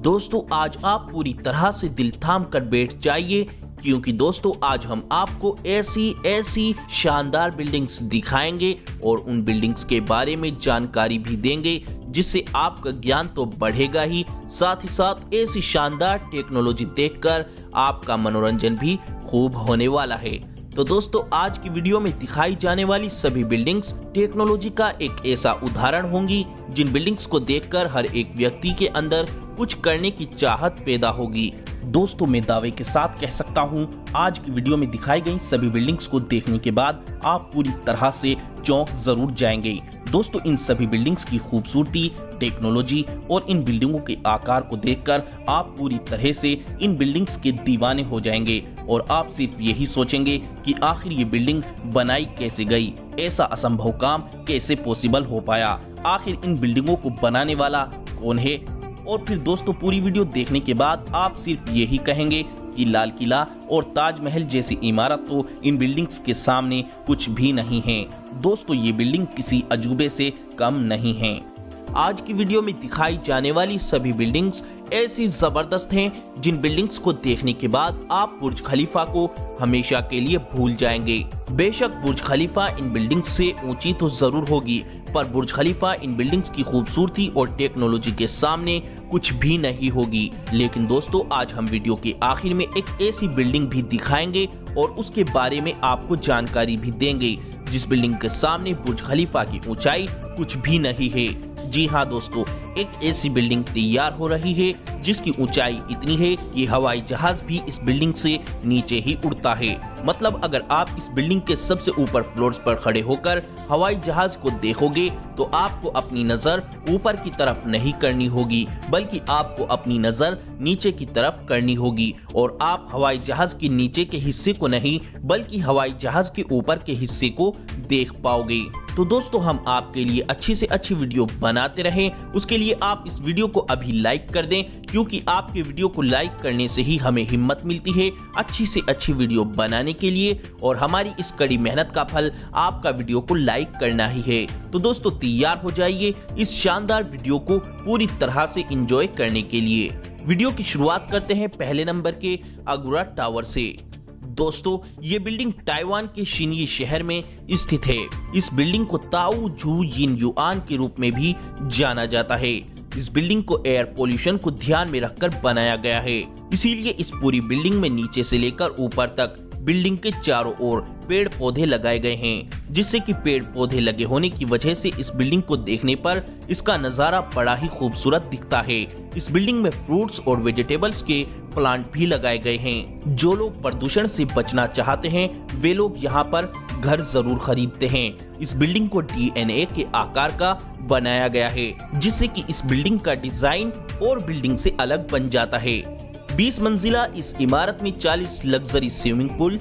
दोस्तों आज आप पूरी तरह से दिल थाम कर बैठ जाइए, क्योंकि दोस्तों आज हम आपको ऐसी शानदार बिल्डिंग्स दिखाएंगे और उन बिल्डिंग्स के बारे में जानकारी भी देंगे, जिससे आपका ज्ञान तो बढ़ेगा ही, साथ ही साथ ऐसी शानदार टेक्नोलॉजी देखकर आपका मनोरंजन भी खूब होने वाला है। तो दोस्तों आज की वीडियो में दिखाई जाने वाली सभी बिल्डिंग्स टेक्नोलॉजी का एक ऐसा उदाहरण होंगी जिन बिल्डिंग्स को देखकर हर एक व्यक्ति के अंदर कुछ करने की चाहत पैदा होगी। दोस्तों मैं दावे के साथ कह सकता हूं, आज की वीडियो में दिखाई गई सभी बिल्डिंग्स को देखने के बाद आप पूरी तरह से चौंक जरूर जाएंगे। दोस्तों इन सभी बिल्डिंग्स की खूबसूरती, टेक्नोलॉजी और इन बिल्डिंगों के आकार को देखकर आप पूरी तरह से इन बिल्डिंग्स के दीवाने हो जाएंगे और आप सिर्फ यही सोचेंगे कि आखिर ये बिल्डिंग बनाई कैसे गई, ऐसा असंभव काम कैसे पॉसिबल हो पाया, आखिर इन बिल्डिंगों को बनाने वाला कौन है। और फिर दोस्तों पूरी वीडियो देखने के बाद आप सिर्फ यही कहेंगे कि लाल किला और ताजमहल जैसी इमारत तो इन बिल्डिंग्स के सामने कुछ भी नहीं है। दोस्तों ये बिल्डिंग किसी अजूबे से कम नहीं है। आज की वीडियो में दिखाई जाने वाली सभी बिल्डिंग्स ऐसी जबरदस्त हैं जिन बिल्डिंग्स को देखने के बाद आप बुर्ज खलीफा को हमेशा के लिए भूल जाएंगे। बेशक बुर्ज खलीफा इन बिल्डिंग्स से ऊंची तो जरूर होगी, पर बुर्ज खलीफा इन बिल्डिंग्स की खूबसूरती और टेक्नोलॉजी के सामने कुछ भी नहीं होगी। लेकिन दोस्तों आज हम वीडियो के आखिर में एक ऐसी बिल्डिंग भी दिखाएंगे और उसके बारे में आपको जानकारी भी देंगे जिस बिल्डिंग के सामने बुर्ज खलीफा की ऊंचाई कुछ भी नहीं है। जी हाँ दोस्तों, एक ऐसी बिल्डिंग तैयार हो रही है जिसकी ऊंचाई इतनी है कि हवाई जहाज भी इस बिल्डिंग से नीचे ही उड़ता है। मतलब अगर आप इस बिल्डिंग के सबसे ऊपर फ्लोर्स पर खड़े होकर हवाई जहाज को देखोगे तो आपको अपनी नजर ऊपर की तरफ नहीं करनी होगी, बल्कि आपको अपनी नजर नीचे की तरफ करनी होगी और आप हवाई जहाज के नीचे के हिस्से को नहीं बल्कि हवाई जहाज के ऊपर के हिस्से को देख पाओगे। तो दोस्तों हम आपके लिए अच्छी से अच्छी वीडियो बनाते रहें, उसके लिए आप इस वीडियो को अभी लाइक कर दें, क्योंकि आपके वीडियो को लाइक करने से ही हमें हिम्मत मिलती है अच्छी से अच्छी वीडियो बनाने के लिए, और हमारी इस कड़ी मेहनत का फल आपका वीडियो को लाइक करना ही है। तो दोस्तों तैयार हो जाइए इस शानदार वीडियो को पूरी तरह से एंजॉय करने के लिए। वीडियो की शुरुआत करते हैं पहले नंबर के अगुरा टावर से। दोस्तों ये बिल्डिंग ताइवान के शिनयी शहर में स्थित है। इस बिल्डिंग को ताऊ झू यिन युआन के रूप में भी जाना जाता है। इस बिल्डिंग को एयर पोल्यूशन को ध्यान में रखकर बनाया गया है, इसीलिए इस पूरी बिल्डिंग में नीचे से लेकर ऊपर तक बिल्डिंग के चारों ओर पेड़ पौधे लगाए गए हैं, जिससे कि पेड़ पौधे लगे होने की वजह से इस बिल्डिंग को देखने पर इसका नजारा बड़ा ही खूबसूरत दिखता है। इस बिल्डिंग में फ्रूट्स और वेजिटेबल्स के प्लांट भी लगाए गए हैं। जो लोग प्रदूषण से बचना चाहते हैं वे लोग यहाँ पर घर जरूर खरीदते हैं। इस बिल्डिंग को DNA के आकार का बनाया गया है, जिससे कि इस बिल्डिंग का डिजाइन और बिल्डिंग से अलग बन जाता है। 20 मंजिला इस इमारत में 40 लग्जरी स्विमिंग पूल,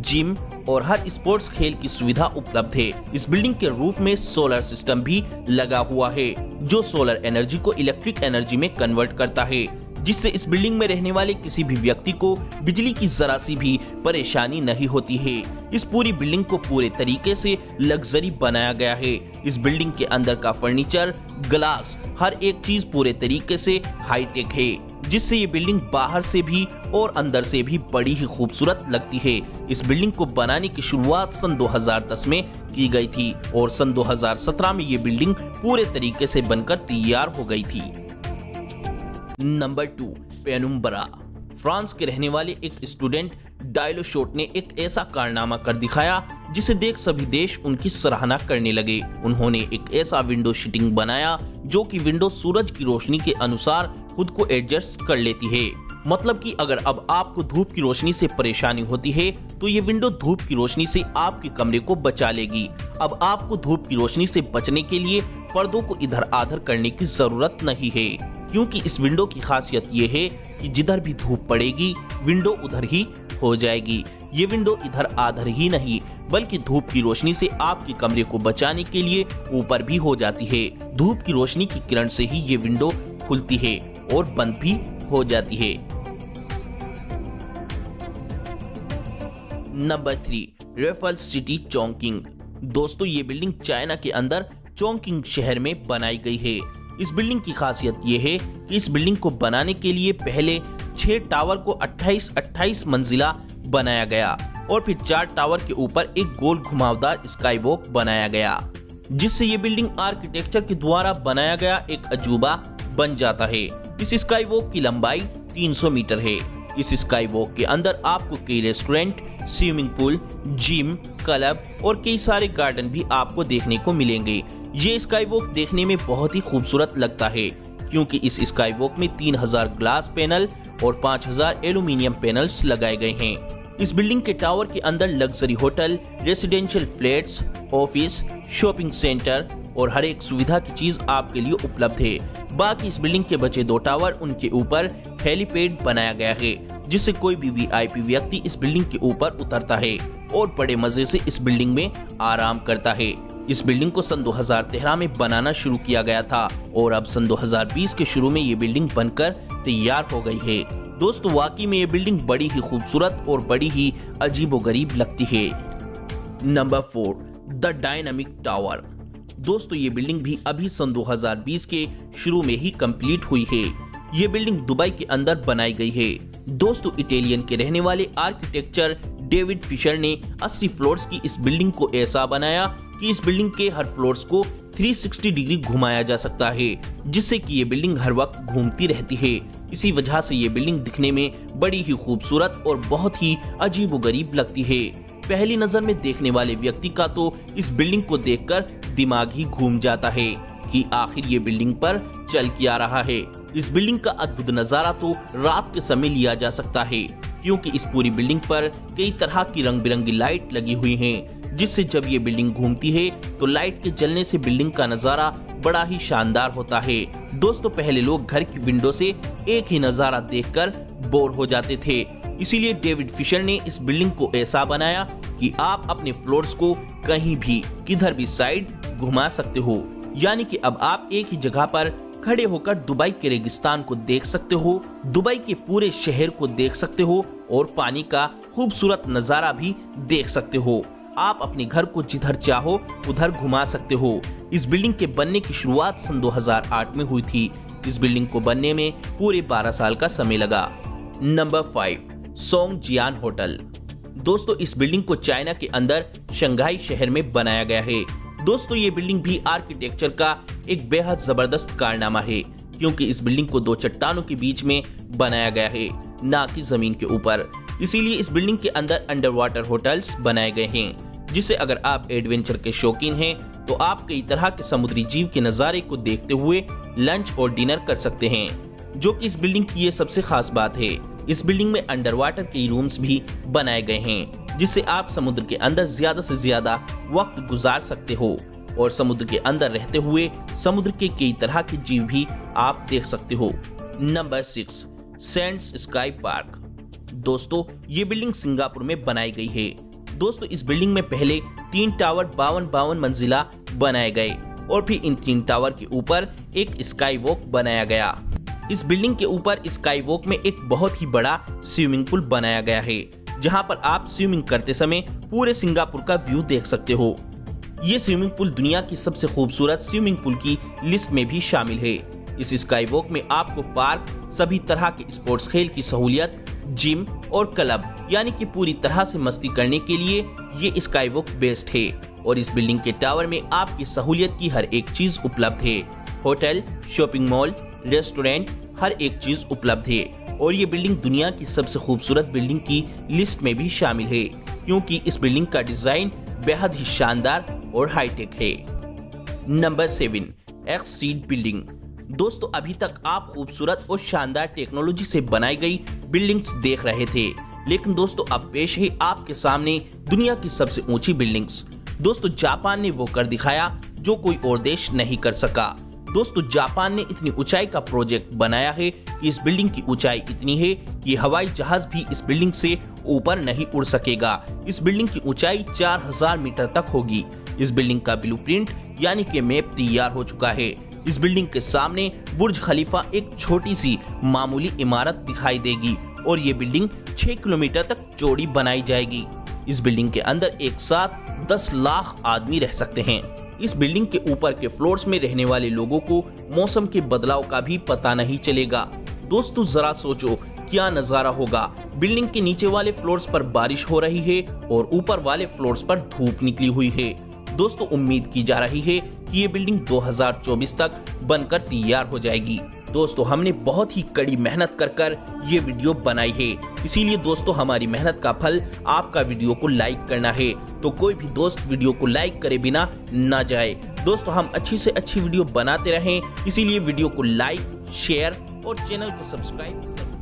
जिम और हर स्पोर्ट्स खेल की सुविधा उपलब्ध है। इस बिल्डिंग के रूफ में सोलर सिस्टम भी लगा हुआ है, जो सोलर एनर्जी को इलेक्ट्रिक एनर्जी में कन्वर्ट करता है, जिससे इस बिल्डिंग में रहने वाले किसी भी व्यक्ति को बिजली की जरा सी भी परेशानी नहीं होती है। इस पूरी बिल्डिंग को पूरे तरीके से लग्जरी बनाया गया है। इस बिल्डिंग के अंदर का फर्नीचर, ग्लास, हर एक चीज पूरे तरीके से हाईटेक है, जिससे ये बिल्डिंग बाहर से भी और अंदर से भी बड़ी ही खूबसूरत लगती है। इस बिल्डिंग को बनाने की शुरुआत सन 2010 में की गई थी और सन 2017 में ये बिल्डिंग पूरे तरीके से बनकर तैयार हो गई थी। Number 2 penumbra. फ्रांस के रहने वाले एक स्टूडेंट डायलोशोट ने एक ऐसा कारनामा कर दिखाया जिसे देख सभी देश उनकी सराहना करने लगे। उन्होंने एक ऐसा विंडो शीटिंग बनाया जो कि विंडो सूरज की रोशनी के अनुसार खुद को एडजस्ट कर लेती है। मतलब कि अगर अब आपको धूप की रोशनी से परेशानी होती है तो ये विंडो धूप की रोशनी से आपके कमरे को बचा लेगी। अब आपको धूप की रोशनी से बचने के लिए पर्दों को इधर आधर करने की जरूरत नहीं है, क्योंकि इस विंडो की खासियत ये है कि जिधर भी धूप पड़ेगी विंडो उधर ही हो जाएगी। ये विंडो इधर आधर ही नहीं बल्कि धूप की रोशनी से आपके कमरे को बचाने के लिए ऊपर भी हो जाती है। धूप की रोशनी की किरण से ही ये विंडो खुलती है और बंद भी हो जाती है। Number 3 Raffles City Chongqing. दोस्तों ये बिल्डिंग चाइना के अंदर चोंकिंग शहर में बनाई गई है। इस बिल्डिंग की खासियत ये है कि इस बिल्डिंग को बनाने के लिए पहले 6 टावर को 28 मंजिला बनाया गया और फिर 4 टावर के ऊपर एक गोल घुमावदार स्काई वॉक बनाया गया, जिससे ये बिल्डिंग आर्किटेक्चर के द्वारा बनाया गया एक अजूबा बन जाता है। इस स्काई वॉक की लंबाई 300 मीटर है। इस स्काई वॉक के अंदर आपको कई restaurant, swimming pool, gym, club और कई सारे गार्डन भी आपको देखने को मिलेंगे। ये स्काई वॉक देखने में बहुत ही खूबसूरत लगता है क्योंकि इस स्काई वॉक में 3000 ग्लास पैनल और 5000 एल्यूमिनियम पैनल्स लगाए गए हैं। इस बिल्डिंग के टावर के अंदर luxury hotel, residential flats, office, shopping centre और हर एक सुविधा की चीज आपके लिए उपलब्ध है। बाकी इस बिल्डिंग के बचे 2 टावर, उनके ऊपर हेलीपैड बनाया गया है, जिससे कोई भी वीआईपी व्यक्ति इस बिल्डिंग के ऊपर उतरता है और बड़े मजे से इस बिल्डिंग में आराम करता है। इस बिल्डिंग को सन 2013 में बनाना शुरू किया गया था और अब सन 2020 के शुरू में ये बिल्डिंग बनकर तैयार हो गई है। दोस्तों वाकई में ये बिल्डिंग बड़ी ही खूबसूरत और बड़ी ही अजीबोगरीब लगती है। Number 4, the dynamic tower. दोस्तों ये बिल्डिंग भी अभी सन 2020 के शुरू में ही कंप्लीट हुई है। ये बिल्डिंग दुबई के अंदर बनाई गई है। दोस्तों इटालियन के रहने वाले आर्किटेक्चर डेविड फिशर ने 80 फ्लोर्स की इस बिल्डिंग को ऐसा बनाया कि इस बिल्डिंग के हर फ्लोर्स को 360 डिग्री घुमाया जा सकता है, जिससे कि ये बिल्डिंग हर वक्त घूमती रहती है। इसी वजह से ये बिल्डिंग दिखने में बड़ी ही खूबसूरत और बहुत ही अजीबोगरीब लगती है। पहली नजर में देखने वाले व्यक्ति का तो इस बिल्डिंग को देखकर दिमाग ही घूम जाता है कि आखिर ये बिल्डिंग पर चल क्या रहा है। इस बिल्डिंग का अद्भुत नजारा तो रात के समय लिया जा सकता है क्योंकि इस पूरी बिल्डिंग पर कई तरह की रंग बिरंगी लाइट लगी हुई हैं, जिससे जब ये बिल्डिंग घूमती है तो लाइट के जलने से बिल्डिंग का नजारा बड़ा ही शानदार होता है। दोस्तों पहले लोग घर की विंडो से एक ही नजारा देखकर बोर हो जाते थे, इसीलिए डेविड फिशर ने इस बिल्डिंग को ऐसा बनाया कि आप अपने फ्लोर्स को कहीं भी किधर भी साइड घुमा सकते हो। यानी कि अब आप एक ही जगह पर खड़े होकर दुबई के रेगिस्तान को देख सकते हो, दुबई के पूरे शहर को देख सकते हो और पानी का खूबसूरत नजारा भी देख सकते हो। आप अपने घर को जिधर चाहो उधर घुमा सकते हो। इस बिल्डिंग के बनने की शुरुआत सन 2008 में हुई थी। इस बिल्डिंग को बनने में पूरे 12 साल का समय लगा। Number 5, Songjiang hotel. दोस्तों इस बिल्डिंग को चाइना के अंदर शंघाई शहर में बनाया गया है। दोस्तों ये बिल्डिंग भी आर्किटेक्चर का एक बेहद जबरदस्त कारनामा है क्योंकि इस बिल्डिंग को 2 चट्टानों के बीच में बनाया गया है, ना कि जमीन के ऊपर। इसीलिए इस बिल्डिंग के अंदर अंडर वाटर होटल्स बनाए गए हैं, जिससे अगर आप एडवेंचर के शौकीन हैं तो आप कई तरह के समुद्री जीव के नजारे को देखते हुए लंच और डिनर कर सकते हैं, जो कि इस बिल्डिंग की ये सबसे खास बात है। इस बिल्डिंग में अंडर वाटर के रूम्स भी बनाए गए हैं, जिससे आप समुद्र के अंदर ज्यादा से ज्यादा वक्त गुजार सकते हो और समुद्र के अंदर रहते हुए समुद्र के कई तरह के जीव भी आप देख सकते हो। Number 6, Sands sky park. दोस्तों ये बिल्डिंग सिंगापुर में बनाई गई है। दोस्तों इस बिल्डिंग में पहले 3 टावर 52 मंजिला बनाए गए और फिर इन 3 टावर के ऊपर एक स्काई वॉक बनाया गया। इस बिल्डिंग के ऊपर स्काई वॉक में एक बहुत ही बड़ा स्विमिंग पूल बनाया गया है, जहां पर आप स्विमिंग करते समय पूरे सिंगापुर का व्यू देख सकते हो। ये स्विमिंग पूल दुनिया की सबसे खूबसूरत स्विमिंग पूल की लिस्ट में भी शामिल है। इस स्काई वॉक में आपको पार्क, सभी तरह के स्पोर्ट्स खेल की सहूलियत, जिम और क्लब, यानी कि पूरी तरह से मस्ती करने के लिए ये स्काई वॉक बेस्ट है। और इस बिल्डिंग के टावर में आपकी सहूलियत की हर एक चीज उपलब्ध है। होटल, शॉपिंग मॉल, रेस्टोरेंट, हर एक चीज उपलब्ध है और ये बिल्डिंग दुनिया की सबसे खूबसूरत बिल्डिंग की लिस्ट में भी शामिल है क्योंकि इस बिल्डिंग का डिजाइन बेहद ही शानदार और हाईटेक है। Number 7, exceed building. दोस्तों अभी तक आप खूबसूरत और शानदार टेक्नोलॉजी से बनाई गई बिल्डिंग्स देख रहे थे, लेकिन दोस्तों अब पेश है आपके सामने दुनिया की सबसे ऊंची बिल्डिंग्स। दोस्तों जापान ने वो कर दिखाया जो कोई और देश नहीं कर सका। दोस्तों जापान ने इतनी ऊंचाई का प्रोजेक्ट बनाया है कि इस बिल्डिंग की ऊंचाई इतनी है कि हवाई जहाज भी इस बिल्डिंग से ऊपर नहीं उड़ सकेगा। इस बिल्डिंग की ऊंचाई 4000 मीटर तक होगी। इस बिल्डिंग का ब्लूप्रिंट यानी कि मैप तैयार हो चुका है। इस बिल्डिंग के सामने बुर्ज खलीफा एक छोटी सी मामूली इमारत दिखाई देगी और ये बिल्डिंग 6 किलोमीटर तक चौड़ी बनाई जाएगी। इस बिल्डिंग के अंदर एक साथ 10 लाख आदमी रह सकते हैं। इस बिल्डिंग के ऊपर के फ्लोर्स में रहने वाले लोगों को मौसम के बदलाव का भी पता नहीं चलेगा। दोस्तों जरा सोचो क्या नजारा होगा, बिल्डिंग के नीचे वाले फ्लोर्स पर बारिश हो रही है और ऊपर वाले फ्लोर्स पर धूप निकली हुई है। दोस्तों उम्मीद की जा रही है कि ये बिल्डिंग 2024 तक बनकर तैयार हो जाएगी। दोस्तों हमने बहुत ही कड़ी मेहनत कर ये वीडियो बनाई है, इसीलिए दोस्तों हमारी मेहनत का फल आपका वीडियो को लाइक करना है। तो कोई भी दोस्त वीडियो को लाइक करे बिना ना जाए। दोस्तों हम अच्छी से अच्छी वीडियो बनाते रहें, इसीलिए वीडियो को लाइक, शेयर और चैनल को सब्सक्राइब